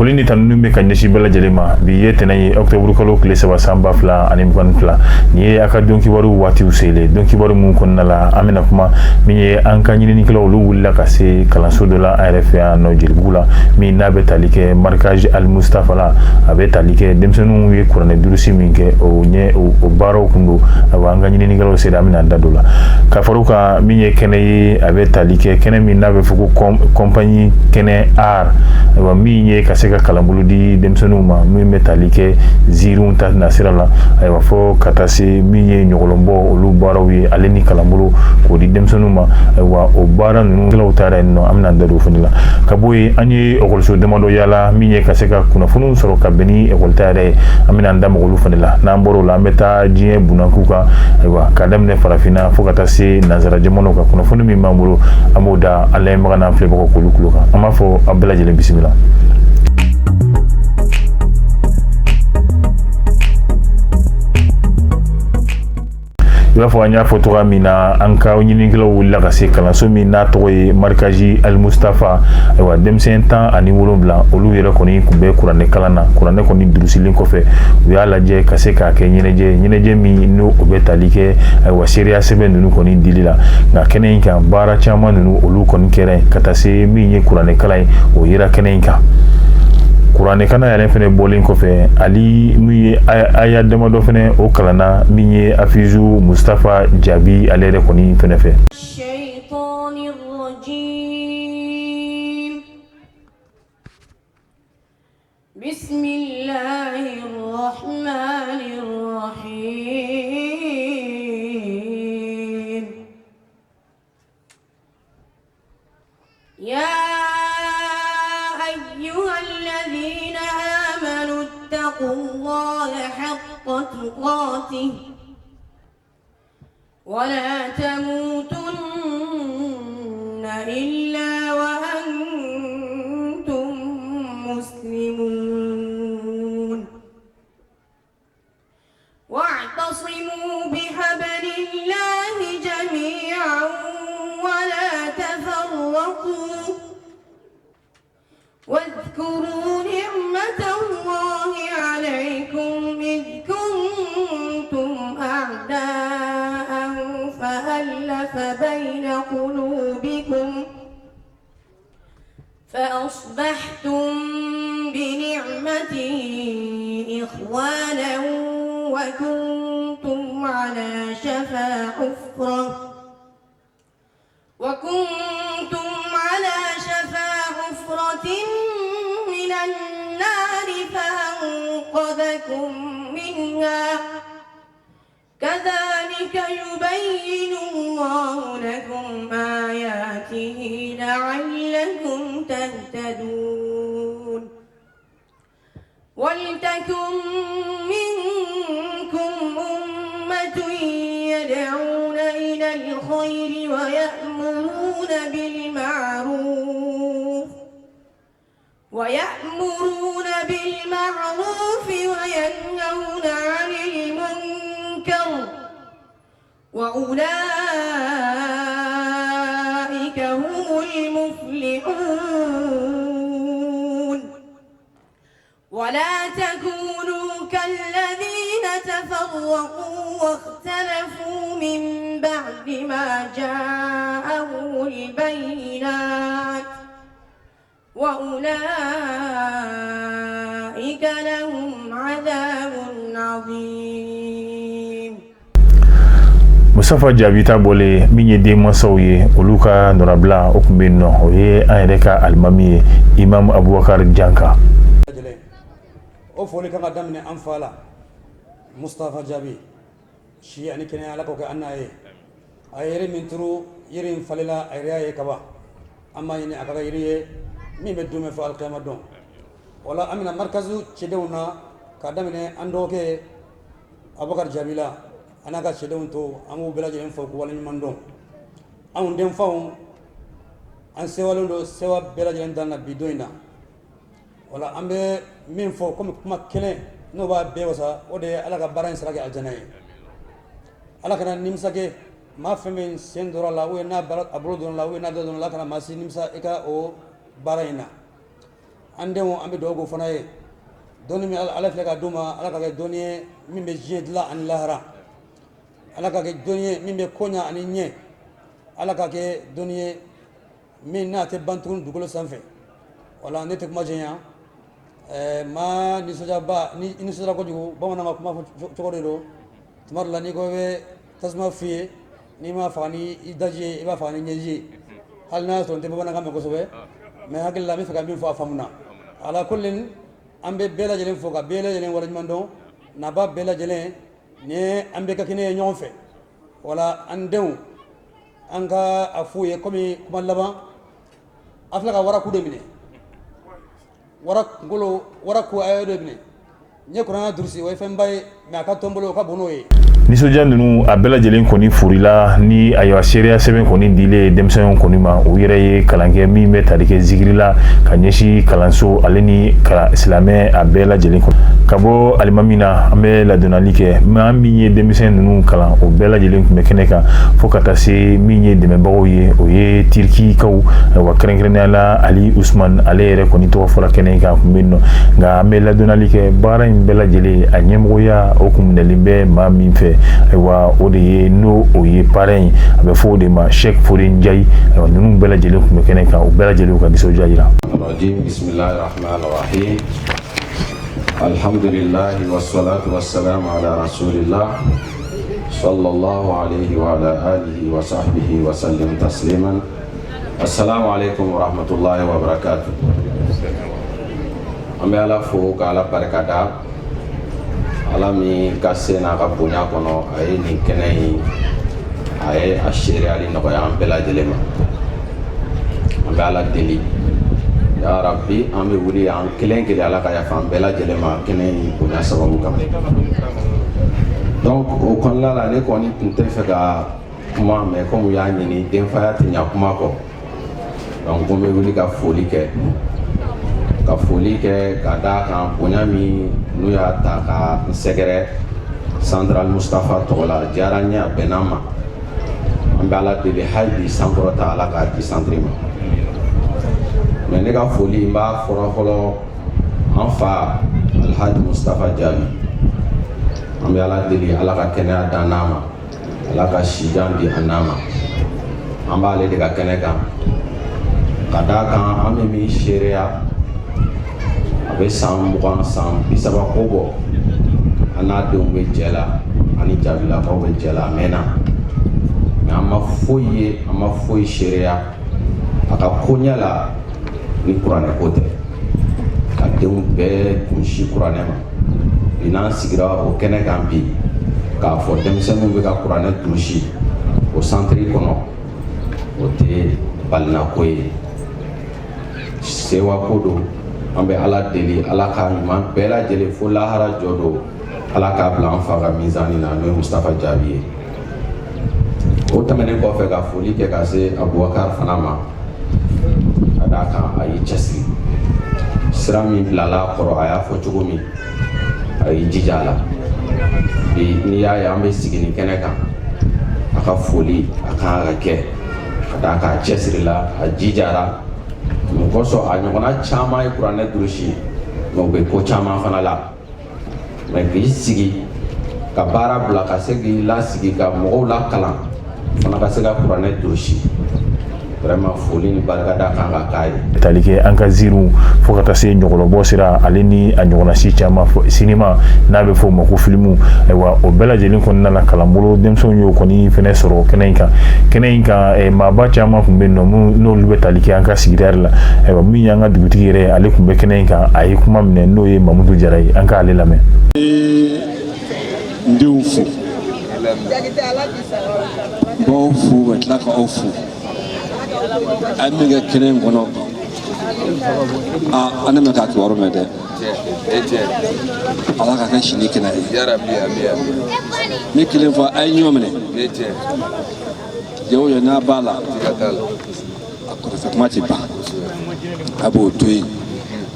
foli ni tanu be kan ɲɛsi bɛɛ lajɛlen ma bi ye tɛnɛ ye octobre kalo tile 3 san 2022 ni ye a ka dɔn kibaru waatiw sele dɔn kibaru mun kɔnɔna la an bɛna kuma min ye an ka ɲininikɛlaw olu wulila ka se kalanso dɔ la an yɛrɛ fɛ yan nɔ Jelibugu la min n'a bɛ tali kɛ markaz al mustafa la a bɛ tali kɛ denmisɛnninw ye kuranɛ durusi min kɛ o ɲɛ o baaraw kun don awa an ka ɲininikɛlaw sera an bɛna da dɔ la ka fara kan min ye kɛnɛ ye a bɛ tali kɛ kɛnɛ min n'a bɛ fɔ ko compagnie kɛnɛ art awa min ye ka se ka kalanbolo di denmisɛnninw ma min bɛ tali kɛ ziiriw ta nasira la ayiwa fɔ ka taa se min ye ɲɔgɔlɔnbɔ olu baaraw ye ale ni kalanbolo k'o di denmisɛnninw ma ayiwa o baara ninnu kɛlaw taara yen nɔ an bɛna da don o fana la ka bɔ yen an ye ekɔliso damadɔ yaala min ye ka se ka kunnafoniw sɔrɔ ka bɛn ni ekɔlita yɛrɛ ye an bɛna an da mɔgɔ olu fana la n'an bɔra o la an bɛ taa diɲɛ bunanku kan ayiwa ka daminɛ farafinna fo ka taa se nanzara jamanaw kan kunnafoni min b'an bolo an b'o da an lamɛnbaga n'an filɛbagaw k'olu tulo kan an b'a fɔ aw bɛɛ lajɛlen bisimila. I b'a fɔ an y'a fɔ toga min na an ka ɲininikɛlaw wulila ka se kalanso min n'a tɔgɔ ye markazi al mustafa ayiwa denmisɛn 17 olu yɛrɛ kɔni kun bɛ kuranɛ kalan na kuranɛ kɔni durusilen kɔfɛ u y'a lajɛ ka se k'a kɛ ɲɛnajɛ min n'o o bɛ tali kɛ ayiwa seereya sɛbɛn ninnu kɔni dili la nka kɛnɛ in kan baara caman ninnu olu kɔni kɛra ka taa se min ye kuranɛ kalan ye o yera kɛnɛ in kan kuranɛ kana yɛrɛ fɛnɛ bɔlen kɔfɛ ali min ye aya damadɔ fɛnɛ o kalanna min ye afizu mustafa jaabi ale yɛrɛ kɔni fɛnɛ fɛ الله حق تقاته ولا تموتن إلا وأنتم مسلمون واعتصموا بحبل الله جميعا ولا تفرقوا واذكروا نعمة الله عليكم إذ كنتم أعداء فألف بين قلوبكم فأصبحتم بنعمته إخوانا وكنتم على شفا حفرة من النار فأنقذكم منها كذلك يبين الله لكم آياته لعلكم تهتدون ولتكن منكم أمة يدعون إلى الخير ويأمرون بالمعروف وينهون عن المنكر وأولئك هم المفلحون ولا تكونوا كالذين تفرقوا واختلفوا من بعد ما جاءهم البينات وأولئك لهم عذاب عظيم. Mustafa jaabi ta bɔle min ye denmansaw ye olu ka nɔrabila o kun bɛ yen nɔ o ye an yɛrɛ ka alimami ye Imam Abubakar Janka. o foli kan ka daminɛ an fa la Mustafa jaabi si ani kɛnɛya ala k'o kɛ an n'a ye a ye yiri min turu yiri in falela a yɛrɛ ye kaba an b'a ɲini a ka kɛ yiri ye min bɛ don fɔ alikiyama dɔn wala an bɛna marikazu cɛdenw na ka daminɛ an dɔgɔkɛ Abubakar jaabi la an n'a ka cɛdenw to an b'u bɛɛ lajɛlen fɔ k'u waleɲuman dɔn anw denfaw an sewalen don sewa bɛɛ lajɛlen dan na bi don in na wala an bɛ min fɔ komi kuma kelen n'o b'a bɛɛ wasa o de ye ala ka baara in sara kɛ aljana ye ala kana nimisa kɛ maa fɛn min sen dɔrɔ la n'a bolo dɔrɔn la n'a da dɔrɔn la kana maa si nimisa i ka o baara in na andenw an bɛ dugawu k'o fana ye dɔnni min ala filɛ ka d'u ma ala ka kɛ dɔnni ye min bɛ diɲɛ dilan ani lahara ala ka kɛ dɔnni ye min bɛ ko ɲɛ ani ɲɛ ala ka kɛ dɔnni ye min n'a tɛ ban tuguni dugukolo sanfɛ wala ne tɛ kuma jɛnya maa nisɔndiyara kojugu bamananw ka kuma fɔ cogo de don tuma dɔ la n'i ko bɛ tasuma f'i ye n'i ma faga ni i daji ye i b'a faga ni ɲɛji ye hali n'a y'a sɔrɔ n tɛ bamanankan mɛn kosɛbɛ mais hakili la n bɛ fɛ ka min fɔ a faamuna ala kulli an bɛ bɛɛ lajɛlen fo ka bɛɛ lajɛlen waleɲuman dɔn naba bɛɛ lajɛlen ni an bɛ ka kɛnɛ ye ɲɔgɔn fɛ wala an denw an ka a f'u ye komi kuma laban a filɛ ka waraku de minɛ waraku a y'o de minɛ n ye kuranna durusi o ye fɛnba ye mais a ka to n bolo o ka bon n'o ye. nisɔndiya ninnu a bɛɛ lajɛlen kɔni furila ni ayiwa seereya sɛbɛn kɔni dilen denmisɛnw kɔni ma u yɛrɛ ye kalan kɛ min bɛ tali kɛ zikiri la ka ɲɛsin kalanso ale ni silamɛ a bɛɛ lajɛlen kɔnɔ ka bɔ alimami na an bɛ ladonnali kɛ maa min ye denmisɛn ninnu kalan o bɛɛ lajɛlen tun bɛ kɛnɛ kan fo ka taa se min ye dɛmɛbagaw ye o ye tirikikaw ayiwa kɛrɛnkɛrɛnnenya la ali usman ale yɛrɛ kɔni tɔgɔ fɔra kɛnɛ kan a kun bɛ yen nɔ nka an bɛ ladonnali kɛ baara in bɛɛ lajɛlen a ɲɛmɔgɔya o kun minɛlen bɛ maa min fɛ ayiwa o de ye n'o o ye parrain ye a bɛ fɔ o de ma Sheikh Fode Ndiaye ayiwa ninnu bɛɛ lajɛlen tun bɛ kɛnɛ kan o bɛɛ lajɛlen ka nisɔndiya jira. Bismillahirrahmanirrahim. Alhamdulillah wassalatu wassalamu ala rasulillah sallallahu alayhi wa ala alihi wa sahbihi wa sallim tasliman. Assalamu alaikum wa rahmatullahi wa barakatuh. An bɛ Ala fo ka Ala barikada ala min ka se n'a ka bonya kɔnɔ a ye nin kɛnɛ in a ye a seereyali nɔgɔya an bɛɛ lajɛlen ma an bɛ Ala deli ya rabbi an bɛ wuli an kelen kelen Ala ka yafa an bɛɛ lajɛlen ma kɛnɛ in bonya sababu kama donc o kɔnɔna la ne kɔni tun tɛ fɛ ka kuma mais comme u y'a ɲini denfaya tɛ ɲa kuma kɔ donc n bɛ wuli ka foli kɛ ka da kan bonya min n'u y'a ta ka n sɛgɛrɛ Central Mustafa tɔgɔ la diyara n ye a bɛnna ma an bɛ Ala deli hali bi sankɔrɔta Ala k'a di centre ma mais ne ka foli n b'a fɔlɔ an fa Alhaji Mustafa Jaabi an bɛ Ala deli Ala ka kɛnɛya dan n'a ma Ala ka sijan di a n'a ma an b'ale de ka kɛnɛ kan ka da kan an bɛ min seereya a bɛ san 20 san 30 ko bɔ an n'a denw bɛ jɛ la ani Jaabilakaw bɛ jɛ la a mɛnna mais an ma foyi ye an ma foyi seereya a ka koɲɛ la ni kuranɛ ko tɛ ka denw bɛɛ kunsi kuranɛ ma bi n'an sigira o kɛnɛ kan bi k'a fɔ denmisɛnninw bɛ ka kuranɛ durusi o centre kɔnɔ o tɛ balinako ye sewa ko don an bɛ Ala deli Ala ka ɲuman bɛɛ lajɛlen fo lahara jɔ don Ala k'a bila an fa ka mizani na n'o ye Mustafa Jaabi ye o tɛmɛnen kɔfɛ ka foli kɛ ka se Abubakar fana ma ka d'a kan a y'i cɛsiri sira min bilala a kɔrɔ a y'a fɔ cogo min a y'i jija a la bi n'i y'a ye an bɛ sigi nin kɛnɛ kan a ka foli a kan ka kɛ ka d'a kan a cɛsirila a jijara mun kosɔn a ɲɔgɔnna caman ye kuranɛ durusi mais u bɛ ko caman fana la mais k'i sigi ka baara bila ka se k'i lasigi ka mɔgɔw lakalan fana ka se ka kuranɛ durusi vraiment foli ni barikada kan ka k'a ye. tali kɛ an ka ziiriw fo ka taa se ɲɔgɔlɔbɔ sira ale ni a ɲɔgɔnna si caman sinima n'a bɛ fɔ o ma ko filimu ayiwa o bɛɛ lajɛlen kɔnɔna la kalanbolo denmisɛnw y'o kɔni fɛnɛ sɔrɔ kɛnɛ in kan maaba caman tun bɛ yen nɔ n'olu bɛ tali kɛ an ka sigida la ayiwa min y'an ka dugutigi yɛrɛ ale tun bɛ kɛnɛ in kan a ye kuma minɛ n'o ye Mamudu Jara ye an k'ale lamɛn. n denw fo baw fo ka tila ka aw fo a min kɛ kɛnɛ in kɔnɔ an ne ma k'a kibaru mɛn dɛ Ala ka kɛ sini kɛnɛ ye ne kelen fɔ a ye ɲɔ minɛ jɛ o jɛ n'a b'a la a kɔrɔfɛ kuma tɛ ban a b'o to yen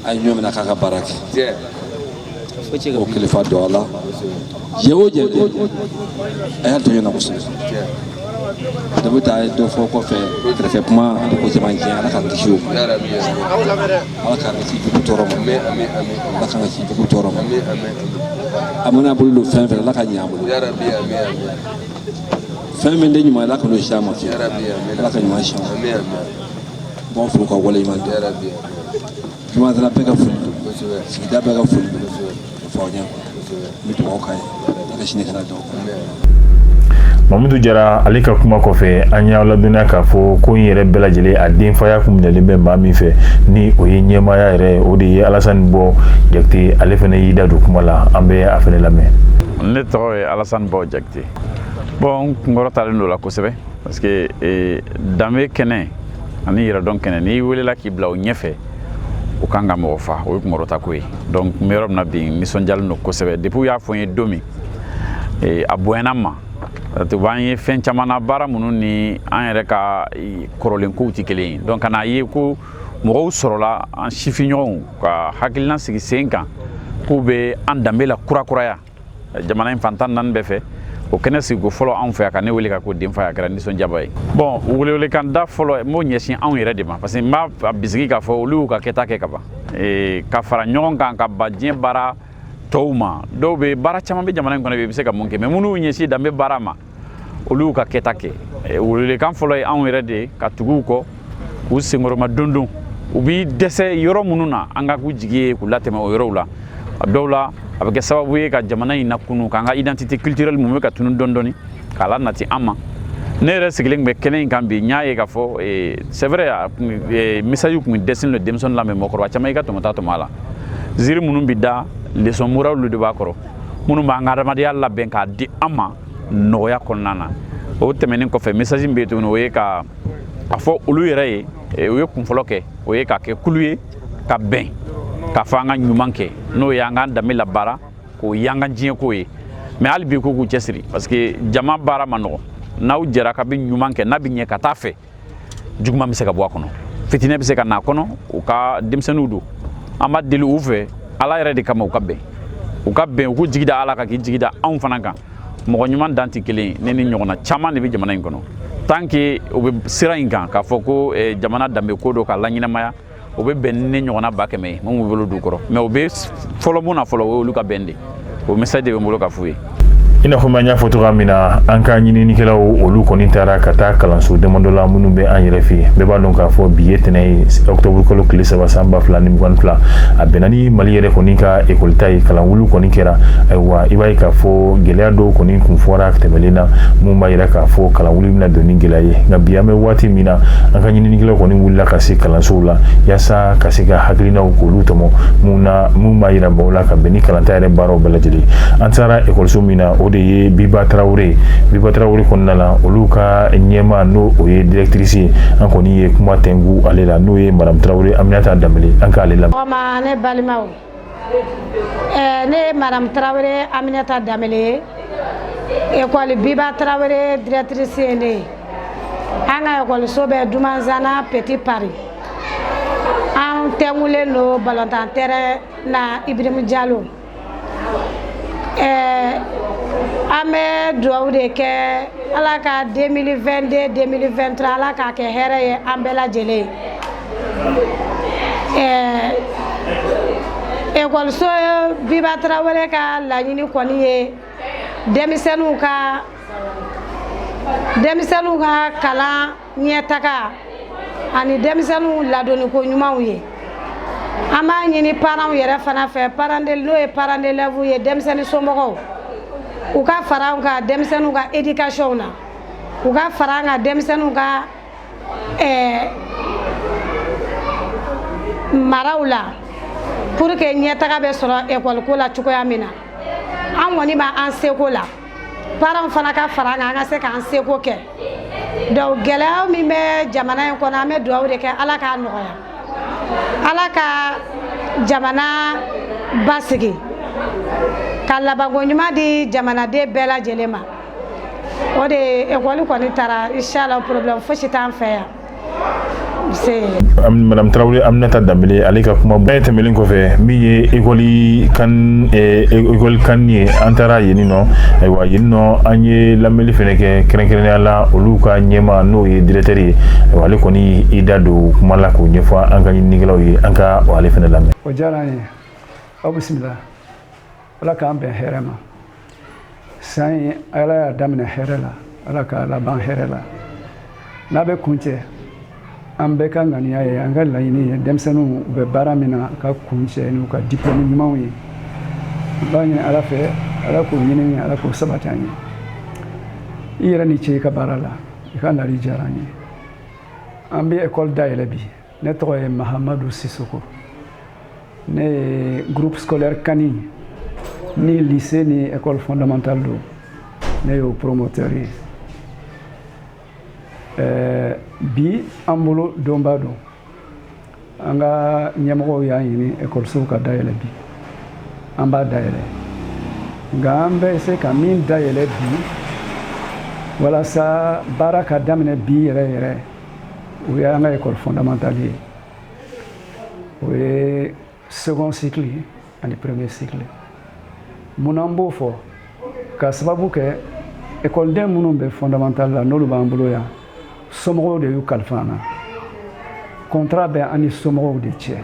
a ye ɲɔ minɛ k'a ka baara kɛ o kilifa dɔ a la jɛ o jɛ a y'a to yen na kosɛbɛ dɔw ta dɔ fɔ kɔfɛ kɛrɛfɛ kuma ani ko caman tiɲɛ ala k'an kisi o ma ala k'an kisi jugu tɔɔrɔ ma ala k'an kisi jugu tɔɔrɔ ma a mana bolo don fɛn fɛn ala ka ɲɛ an bolo fɛn min tɛ ɲuman ala ka n'o si an ma fiyewu ala ka ɲuman si an ma b'an furu ka wale ɲuman dɔn juma dala bɛɛ ka foli don sigida bɛɛ ka foli don fɔ aw ɲɛ n bɛ dugawu k'a ye ala ka sini kana dɔn Mamadou Jara ale ka kuma kɔfɛ an y'a ladɔnniya k'a fɔ ko in yɛrɛ bɛɛ lajɛlen a denfaya kun minɛlen bɛ maa min fɛ ni o ye ɲɛmaaya yɛrɛ o de ye Alassane Bɔ Jakite ale fana y'i da don kuma la an bɛ a fana lamɛn. Ne tɔgɔ ye Alassane Bɔ Jakite. Bon n kunkɔrɔtalen don la kosɛbɛ parce que danbe kɛnɛ ani yɛrɛdɔn kɛnɛ n'i welela k'i bila o ɲɛfɛ o kan ka mɔgɔ fa o ye kunkɔrɔta ko ye donc n bɛ yɔrɔ min na bi n nisɔndiyalen don kosɛbɛ depuis u y'a fɔ n ye don min a bonyana n ma. An ye fɛn caman na baara minnu ni an yɛrɛ ka kɔrɔlen kow tɛ kelen ye donc kana ye ko mɔgɔw sɔrɔla an sifiɲɔgɔnw ka hakilina sigi sen kan k'u bɛ an danbe la kurakuraya jamana in fantan naani bɛɛ fɛ o kɛnɛ sigi ko fɔlɔ anw fɛ yan ka ne wele ka ko denfaya kɛra nisɔndiyaba ye bon welewelekan da fɔlɔ n b'o ɲɛsin anw yɛrɛ de ma parce que n b'a bisigi k'a fɔ olu y'u ka kɛta kɛ ka ban ka fara ɲɔgɔn kan ka ba diɲɛ baara tɔw ma dɔw bɛ baara caman bɛ jamana in kɔnɔ bi bɛ se ka mun kɛ mais minnu y'u ɲɛsin danbe baara ma olu y'u ka kɛta kɛ welewelekan fɔlɔ ye anw yɛrɛ de ka tugu u kɔ k'u senkɔrɔma dondon u b'i dɛsɛ yɔrɔ minnu na an ka k'u jigi ye k'u latɛmɛ o yɔrɔw la a dɔw la a bɛ kɛ sababu ye ka jamana in lakunu k'an ka identité culturelle mun bɛ ka tunu dɔɔni k'a la nati an ma ne yɛrɛ sigilen bɛ kɛnɛ in kan bi n y'a ye k'a fɔ c'est vrai message kun dɛsɛlen don denmisɛnnin la mais mɔgɔkɔrɔba caman i ka tɔmɔ ta tɔmɔ a la ziiri minnu bɛ da leçon morale de b'a kɔrɔ minnu b'an ka adamadenya labɛn k'a di an ma nɔgɔya kɔnɔna na o tɛmɛnen kɔfɛ message min bɛ yen tuguni o ye ka a fɔ olu yɛrɛ ye o ye kunfɔlɔ kɛ o ye ka kɛ kulu ye ka bɛn k'a fɔ an ka ɲuman kɛ n'o ye an k'an danbe labaara k'o ye an ka diɲɛ ko ye mais hali bi ko k'u cɛsiri parce que jama baara ma nɔgɔ n'aw jɛra ka bɛ ɲuman kɛ n'a bɛ ɲɛ ka taa fɛ juguman bɛ se ka bɔ a kɔnɔ fitinɛ bɛ se ka na a kɔnɔ u ka denmisɛnninw don an b'a deli u fɛ ala yɛrɛ de kama u ka bɛn u k'u jigida ala kan k'i jigida anw fana kan mɔgɔ ɲuman dan tɛ kelen ne ni ɲɔgɔnna caman de bɛ jamana in kɔnɔ tant que u bɛ sira in kan k'a fɔ ko jamana danbe ko don k'a laɲɛnamaya o bɛ bɛn ni ne ɲɔgɔnna ba kɛmɛ ye mun bɛ bolo du kɔrɔ mais o bɛ fɔlɔ mun na fɔlɔ o ye olu ka bɛn de o message de bɛ n bolo ka f'u ye. I n'a fɔ n y'a fɔ cogoya min na an ka ɲininikɛlaw olu kɔni taara ka taa kalanso damadɔ la minnu bɛ an yɛrɛ fɛ yen bɛɛ b'a dɔn k'a fɔ bi ye tɛnɛ ye octobre kalo tile 3 san 2022 a bɛnna ni Mali yɛrɛ kɔni ka école ta ye kalanwulu kɔni kɛra ayiwa i b'a ye k'a fɔ gɛlɛya dɔw kɔni kun fɔra tɛmɛlen na mun b'a yira k'a fɔ kalanwulu bɛna don ni gɛlɛya ye nka bi an bɛ waati min na an ka ɲininikɛlaw kɔni wulila ka se kalansow la yaasa ka se ka hakilinaw k'olu tɔmɔ mun b'a yira maaw la ka bɛn ni kalanta yɛrɛ baaraw bɛɛ lajɛlen an taara école min na o de ye Biba Traoré kɔnɔna la olu ka ɲɛma n'o o ye directrice ye an kɔni ye kuma tɛngu ale la n'o ye Madame Traoré Aminata Dambele an k'ale lamɛn. Ne balimaw ne ye Madame Traoré Aminata Dambele école Biba Traoré directrice ye ne ye an ka école bɛ Dumanzana Petit Paris an tɛngulen don ballontan terrain na Ibrahima Diallo an bɛ dugawu de kɛ ala ka 2022-2023 ala k'a kɛ hɛrɛ ye an bɛɛ lajɛlen école Biba Traoré ka laɲini kɔni ye denmisɛnninw ka kalan ɲɛtaga ani denmisɛnninw ladonniko ɲumanw ye an b'a ɲini parents yɛrɛ fana fɛ n'o ye parents d'élèves ye denmisɛnnin somɔgɔw u ka fara an ka denmisɛnninw ka éducation na u ka fara an ka denmisɛnninw ka maraw la pour que ɲɛtaga bɛ sɔrɔ école ko la cogoya min na an kɔni b'an seko la parents fana ka fara an kan an ka se k'an seko kɛ donc gɛlɛya min bɛ jamana in kɔnɔ an bɛ dugawu de kɛ ala k'a nɔgɔya ala ka jamana basigi ka labanko ɲuman di jamanaden bɛɛ lajɛlen ma o de école kɔni taara inchallah problème fosi t'an fɛ yan Madame Traoré Aminata Dambélé ale ka kuma bɛɛ tɛmɛlen kɔfɛ min ye école kan ye an taara yen nɔ ayiwa yen nɔ an ye lamɛnli fɛnɛ kɛ kɛrɛnkɛrɛnnenya la olu ka ɲɛma n'o ye directeur ye ayiwa ale kɔni i da don kuma la k'o ɲɛfɔ an ka ɲininikɛlaw ye an ka ale fɛnɛ lamɛn. O diyara an ye aw bisimila ala k'an bɛn hɛrɛ ma san ye ala y'a daminɛ hɛrɛ la ala k'a laban hɛrɛ la n'a bɛ kun cɛ an bɛɛ ka ŋaniya ye an ka laɲini ye denmisɛnninw u bɛ baara min na ka kun cɛ n'u ka diplôme ɲumanw ye n b'a ɲini ala fɛ ala k'o ɲini ala k'o sabati an ye i yɛrɛ ni ce i ka baara la i ka nali diyara an ye an bɛ école dayɛlɛ bi ne tɔgɔ ye Mahamadu Sisoko ne ye groupe scolaire Kani ni lycée ni école fondamentale do ne y'o promoteur ye bi an bolo donba don an ka ɲɛmɔgɔw y'a ɲini ekɔlisow ka dayɛlɛ bi an b'a dayɛlɛ nka an bɛ se ka min dayɛlɛ bi walasa baara ka daminɛ bi yɛrɛ yɛrɛ o ye an ka école fondamentale ye o ye second cycle ani premier cycle mun an b'o fɔ ka sababu kɛ écoleden minnu bɛ fondamentale la n'olu b'an bolo yan somɔgɔw de y'u kalifa an na contrat bɛ an ni somɔgɔw de cɛ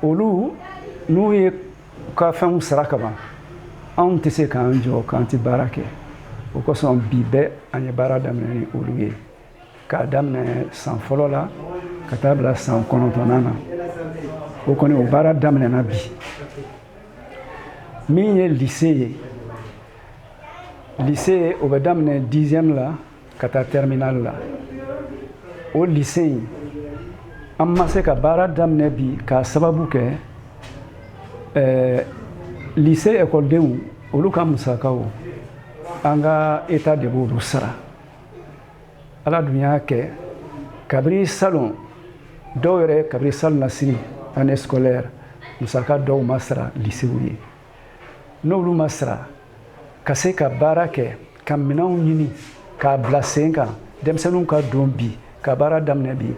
olu n'u ye ka fɛnw sara ka ban anw tɛ se k'an jɔ k'an tɛ baara kɛ o kosɔn bi bɛɛ an ye baara daminɛ ni olu ye k'a daminɛ san fɔlɔ la ka taa bila san 9nan na o kɔni o baara daminɛna bi min ye lycée ye lycée o bɛ daminɛ 10e la ka taa terminal la o lycée in an ma se ka baara daminɛ bi k'a sababu kɛ lycée écoledenw olu ka musakaw an ka état de b'olu sara ala dun y'a kɛ kabiri salon dɔw yɛrɛ kabiri salon na sini année scolaire musaka dɔw ma sara lycéew ye n'olu ma sara ka se ka baara kɛ ka minɛnw ɲini k'a bila sen kan denmisɛnninw ka don bi ka baara daminɛ bi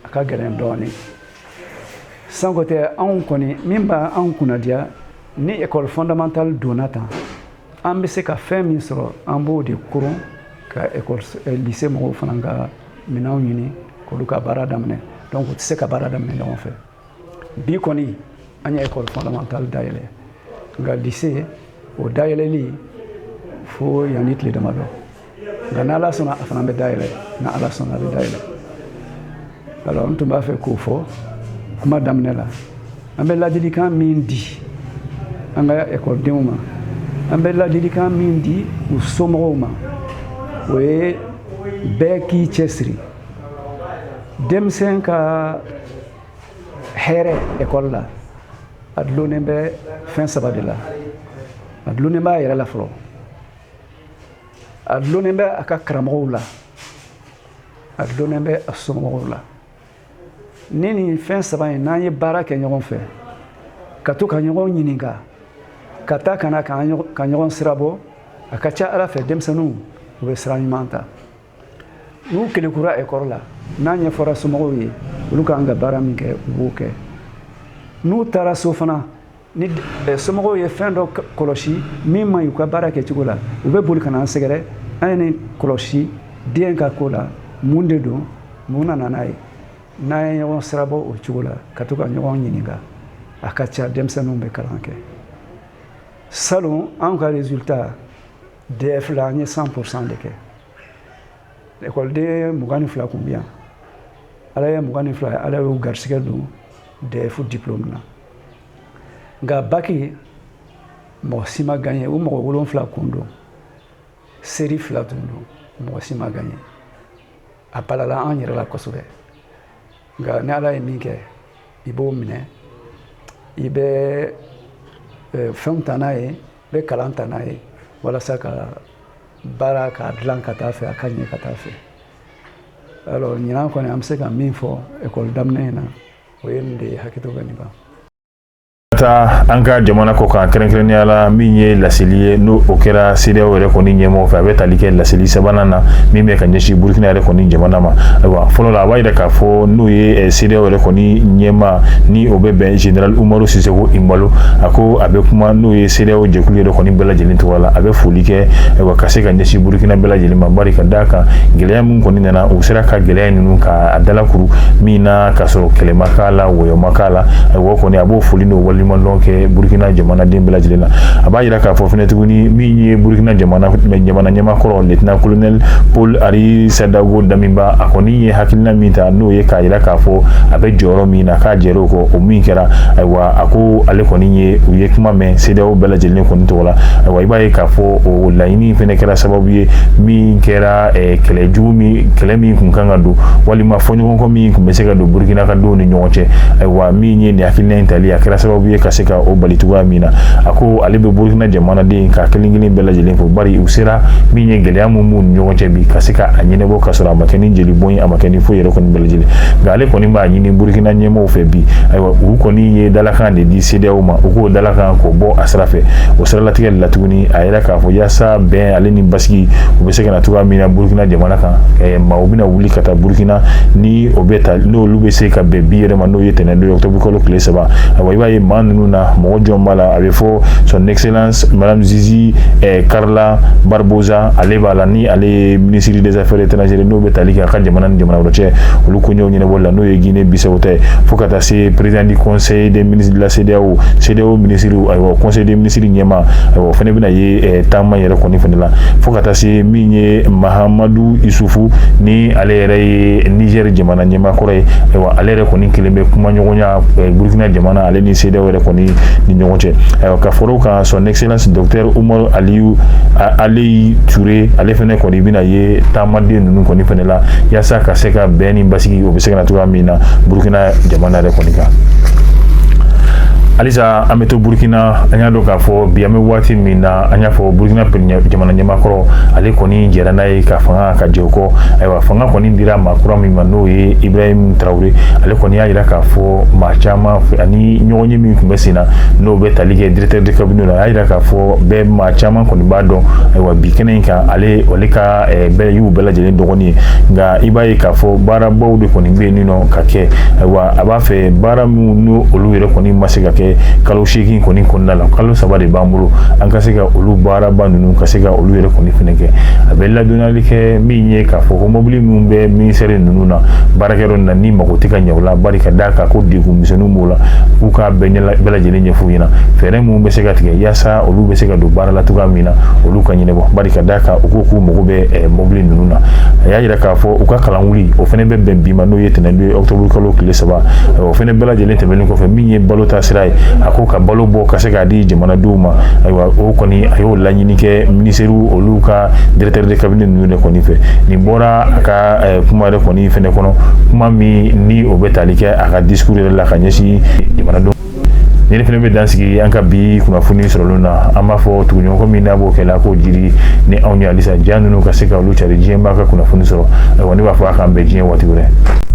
a ka gɛlɛn dɔɔnin sanko tɛ anw kɔni min b'a anw kunnadiya ni école fondamentale donna tan an bɛ se ka fɛn min sɔrɔ an b'o de koron ka école lycée mɔgɔw fana ka minɛnw ɲini k'olu ka baara daminɛ donc u tɛ se ka baara daminɛ ɲɔgɔn fɛ bi kɔni an ye école fondamentale dayɛlɛ nka lycée o dayɛlɛli fo yanni tile damadɔ nka n'ala sɔnna a fana bɛ dayɛlɛ na ala sɔnna a bɛ dayɛlɛ alors n tun b'a fɛ k'o fɔ kuma daminɛ la an bɛ ladilikan min di an ka ekɔlidenw ma an bɛ ladilikan min di u somɔgɔw ma o ye bɛɛ k'i cɛsiri denmisɛn ka hɛrɛ ekɔli la a dulonnen bɛ fɛn saba de la a dulonnen b'a yɛrɛ la fɔlɔ a dulonnen bɛ a ka karamɔgɔw la a dulonnen bɛ a somɔgɔw la ni nin fɛn saba in n'an ye baara kɛ ɲɔgɔn fɛ ka to ka ɲɔgɔn ɲininka ka taa ka na ka ɲɔgɔn sira bɔ a ka ca ala fɛ denmisɛnninw u bɛ sira ɲuman ta n'u kelekura ekɔli la n'a ɲɛfɔra somɔgɔw ye olu kan ka baara min kɛ u b'o kɛ n'u taara so fana ni somɔgɔw ye fɛn dɔ kɔlɔsi min man ɲi u ka baara kɛcogo la u bɛ boli ka na an sɛgɛrɛ an ye nin kɔlɔsi den ka ko la mun de don mun nana n'a ye n'an ye ɲɔgɔn sira bɔ o cogo la ka to ka ɲɔgɔn ɲininka a ka ca denmisɛnninw bɛ kalan kɛ salon an ka résultat DF la an ye 100% de kɛ ekɔliden 22 tun bɛ yan ala ye 22 ala y'o garisigɛ don DF diplôme na nka baki mɔgɔ si ma gagné o mɔgɔ 7 kun don série 2 tun don mɔgɔ si ma gagné a balala an yɛrɛ la kosɛbɛ nka ni ala ye min kɛ i b'o minɛ i bɛ fɛnw ta n'a ye i bɛ kalan ta n'a ye walasa ka baara k'a dilan ka taa fɛ a ka ɲɛ ka taa fɛ alors ɲinan kɔni an bɛ se ka min fɔ ekɔli daminɛ in na o ye nin de ye hakɛto bɛ nin kan taa an ka jamana kɔ kan kɛrɛnkɛrɛnnenya la min ye laseli ye n'o o kɛra CEDEAO yɛrɛ kɔni ɲɛmɔgɔ fɛ a bɛ tali kɛ laseli sabanan na min bɛ ka ɲɛsin Burkina yɛrɛ kɔni jamana ma ayiwa fɔlɔ la a b'a yira k'a fɔ n'o ye CEDEAO yɛrɛ kɔni ɲɛma ni o bɛ bɛn Général Umaru Sisoko Embalo a ko a bɛ kuma n'o ye CEDEAO jɛkulu yɛrɛ kɔni bɛɛ lajɛlen tɔgɔ la a bɛ foli kɛ ayiwa ka se ka ɲɛsin Burkina bɛɛ lajɛlen ma bari ka d'a kan gɛlɛya min kɔni nana u sera ka gɛlɛya ninnu ka dalakuru min na ka sɔrɔ kɛlɛ ma k'a la wɔyɔ ma k'a la ayiwa kɔni a b'o foli n'o waleɲumandɔn kɛ Burkina jamanaden bɛɛ lajɛlen na a b'a yira k'a fɔ fɛnɛ tuguni min ye Burkina jamana ɲɛmakɔrɔ lieutenant colonel Paul Henri Sadago Damiba a kɔni ye hakilina min ta n'o ye k'a yira k'a fɔ a bɛ jɔyɔrɔ min na k'a jɛr'o kɔ o min kɛra ayiwa a ko ale kɔni ye u ye kuma mɛn CEDEAO bɛɛ lajɛlen kɔni tɔgɔ la ayiwa i b'a ye k'a fɔ o laɲini fɛnɛ kɛra sababu ye min kɛra kɛlɛ min kun kan ka don walima fɔɲɔgɔnkɔ min kun bɛ se ka don Burkina ka denw ni ɲɔgɔn cɛ ayiwa min ye nin hakilina in tali a kɛra sababu ye ka se ka o bali cogoya min na a ko ale bɛ Burkina jamanaden ka kelen kelen bɛɛ lajɛlen fɔ bari u sera min ye gɛlɛya mun b'u ni ɲɔgɔn cɛ bi ka se ka a ɲɛnabɔ ka sɔrɔ a ma kɛ ni jeli bɔn ye a ma kɛ ni foyi yɛrɛ kɔni bɛɛ lajɛlen nka ale kɔni b'a ɲini Burkina ɲɛmɔgɔw fɛ bi ayiwa u kɔni ye dalakan de di CEDEAO ma u k'o dalakan k'o bɔ a sira fɛ o siralatigɛ de la tuguni a yɛrɛ k'a fɔ yaasa bɛn ale ni basigi u bɛ se ka na cogoya min na Burkina jamana kan maaw bɛna wuli ka taa Burkina ni o bɛ ta n'olu bɛ se ka bɛn bi yɛrɛ ma n'o ye tɛnɛn 2 octobre kalo tile 3 ayiwa i b'a ye maa ninnu na mɔgɔ jɔn b'a la a bɛ fɔ son excellence madame Zizi Carla Barbosa ale b'a la ni ale ye ministre des affaires étrangères n'o bɛ tali kɛ a ka jamana ni jamana wɛrɛ cɛ olu koɲɛw ɲɛnabɔli la n'o ye Guinée Bissau ta ye fo ka taa se président du conseil des ministres de la CEDEAO ministre ayiwa conseil des ministres ɲɛma ayiwa o fana bɛna ye taama yɛrɛ kɔni fana la fo ka taa se min ye Mahamadou Issoufou ni ale yɛrɛ ye Niger jamana ɲɛmakɔrɔ ye ayiwa ale yɛrɛ kɔni kelen bɛ kuma ɲɔgɔnya Burkina jamana ale ni CEDEAO yɛrɛ kɔni ni ɲɔgɔn cɛ ayiwa ka fɔr'o kan son excellence docteur Umaru Aliyu Touré ale fana kɔni bɛna ye taamaden ninnu kɔni fana la yaasa ka se ka bɛn ni basigi o bɛ se ka na cogoya min na Burkina jamana yɛrɛ kɔni kan halisa an bɛ to Burkina an y'a dɔn k'a fɔ bi an bɛ waati min na an y'a fɔ Burkina jamana ɲɛmakɔrɔ ale kɔni jɛra n'a ye ka fanga ka jɛ o kɔ ayiwa fanga kɔni dira maa kura min ma n'o ye Ibrahim Traoré ale kɔni y'a jira k'a fɔ maa caman ani ɲɔgɔn ye min tun bɛ sen na n'o bɛ tali kɛ directeur de cabinet la a y'a jira k'a fɔ maa caman kɔni b'a dɔn ayiwa bi kɛnɛ in kan ale ka bɛɛ y'u bɛɛ lajɛlen dɔgɔnin ye nka i b'a ye k'a fɔ baarabaw de kɔni bɛ yen nɔ ka kɛ ayiwa a b'a fɛ baara minnu n'o olu yɛrɛ kɔni ma se ka kɛ kalo 8 kɔni kɔnɔna la kalo 3 de b'an bolo an ka se ka olu baaraba ninnu ka se ka olu yɛrɛ kɔni fɛnɛ kɛ a bɛ ladonnali kɛ min ye k'a fɔ ko mobili minnu bɛ ministère ninnu na baarakɛyɔrɔ na ni mago tɛ ka ɲɛ o la bari ka d'a kan ko degun misɛnninw b'o la k'u ka bɛɛ lajɛlen ɲɛf'u ɲɛna fɛɛrɛ minnu bɛ se ka tigɛ yaasa olu bɛ se ka don baara la cogoya min na olu ka ɲɛnabɔ bari ka d'a kan u ko k'u mago bɛ mobili ninnu na a y'a jira k'a fɔ u ka kalan wuli o fɛnɛ bɛ bɛn bi ma n'o ye tɛnɛn 2 octobre kalo tile 3 o fɛnɛ bɛɛ lajɛlen tɛmɛnen kɔfɛ min ye balo ta sira ye a ko ka balo bɔ ka se k'a di jamanadenw ma ayiwa o kɔni a y'o laɲini kɛ ministériw olu ka directeur de cabinet ninnu de kɔni fɛ nin bɔra a ka kuma yɛrɛ kɔni fɛnɛ kɔnɔ kuma min ni o bɛ tali kɛ a ka discours yɛrɛ la ka ɲɛsin jamanadenw ni fɛnɛ bɛ dansigi an ka bi kunnafoni sɔrɔlen na an b'a fɔ tuguɲɔgɔn min n'a b'o kɛla k'o jiri ni anw ye halisa diɲɛ ninnu ka se ka olu cari diɲɛ b'a ka kunnafoni sɔrɔ ayiwa ne b'a fɔ a k'an bɛn diɲɛ waati wɛrɛ